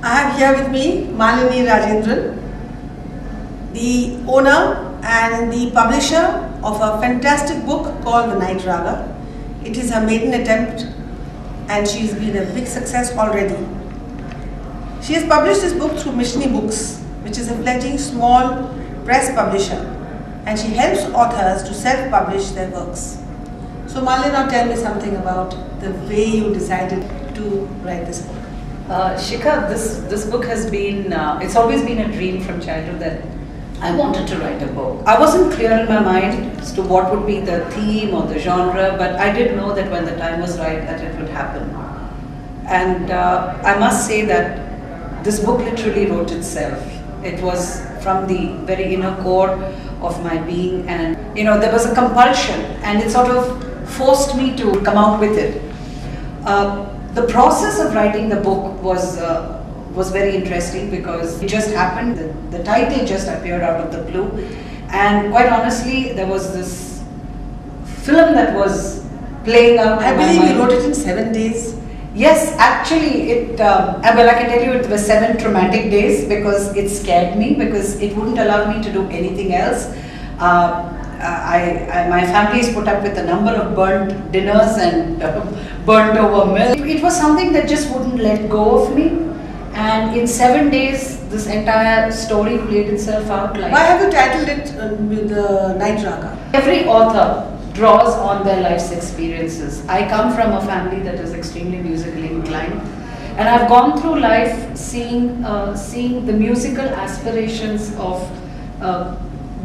I have here with me Malini Rajendran, the owner and the publisher of a fantastic book called The Night Raga. It is her maiden attempt and she's been a big success already. She has published this book through Mishni Books, which is a fledgling small press publisher, and she helps authors to self-publish their works. So Malini, now tell me something about the way you decided to write this book. Sheekha, this book has been, it's always been a dream from childhood that I wanted to write a book. I wasn't clear in my mind as to what would be the theme or the genre, but I did know that when the time was right that it would happen. And I must say that this book literally wrote itself. It was from the very inner core of my being, and there was a compulsion and it sort of forced me to come out with it. The process of writing the book was very interesting because it just happened. The title just appeared out of the blue, and quite honestly, there was this film that was playing out. I believe you wrote it in 7 days. Yes, actually, well, I can tell you it was 7 traumatic days because it scared me, because it wouldn't allow me to do anything else. My family is put up with a number of burnt dinners and burnt over milk. It was something that just wouldn't let go of me, and in 7 days this entire story played itself out. Why have you titled it with the Night Raga? Every author draws on their life's experiences. I come from a family that is extremely musically inclined, and I've gone through life seeing the musical aspirations of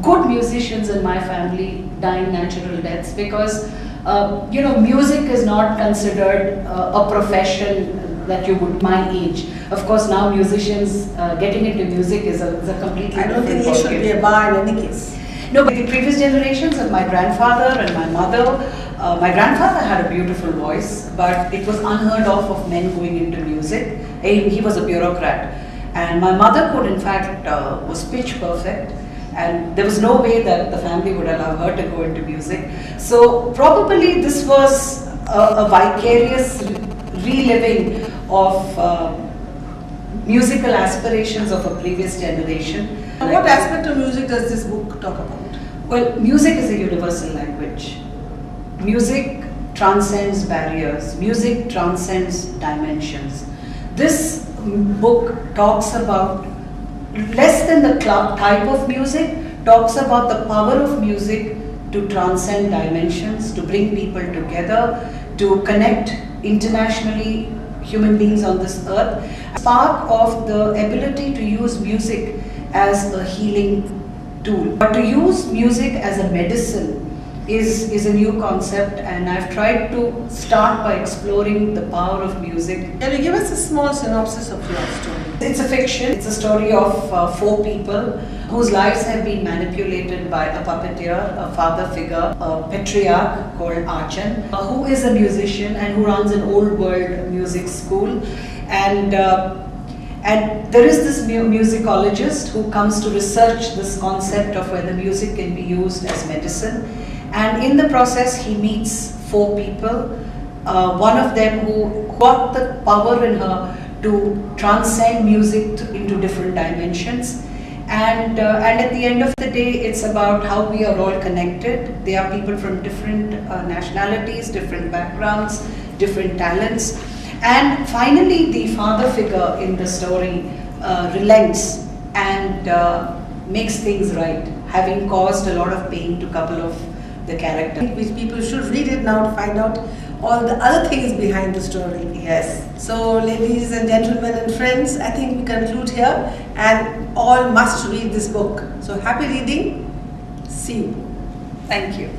good musicians in my family dying natural deaths, because music is not considered a profession that you would my age. Of course, now musicians getting into music is a completely I don't different think it should be a bar in any case. No, but the previous generations of my grandfather and my mother, my grandfather had a beautiful voice, but it was unheard of men going into music. He was a bureaucrat, and my mother could, in fact, was pitch perfect, and there was no way that the family would allow her to go into music. So probably this was a vicarious reliving of musical aspirations of a previous generation. What aspect of music does this book talk about? Well, music is a universal language. Music transcends barriers. Music transcends dimensions. This book talks about less than the club type of music, talks about the power of music to transcend dimensions, to bring people together, to connect internationally human beings on this earth. Spark of the ability to use music as a healing tool. But to use music as a medicine is a new concept, and I've tried to start by exploring the power of music. Can you give us a small synopsis of your story? It's a fiction. It's a story of 4 people whose lives have been manipulated by a puppeteer, a father figure, a patriarch called Archan, who is a musician and who runs an old world music school. And there is this musicologist who comes to research this concept of whether music can be used as medicine. And in the process, he meets 4 people. One of them who got the power in her to transcend music into different dimensions. And at the end of the day, it's about how we are all connected. They are people from different nationalities, different backgrounds, different talents. And finally, the father figure in the story relents and makes things right, having caused a lot of pain to a couple of the characters. Which people should read it now to find out all the other things behind the story. Yes. So, ladies and gentlemen and friends, I think we conclude here, and all must read this book. So, happy reading. See you. Thank you.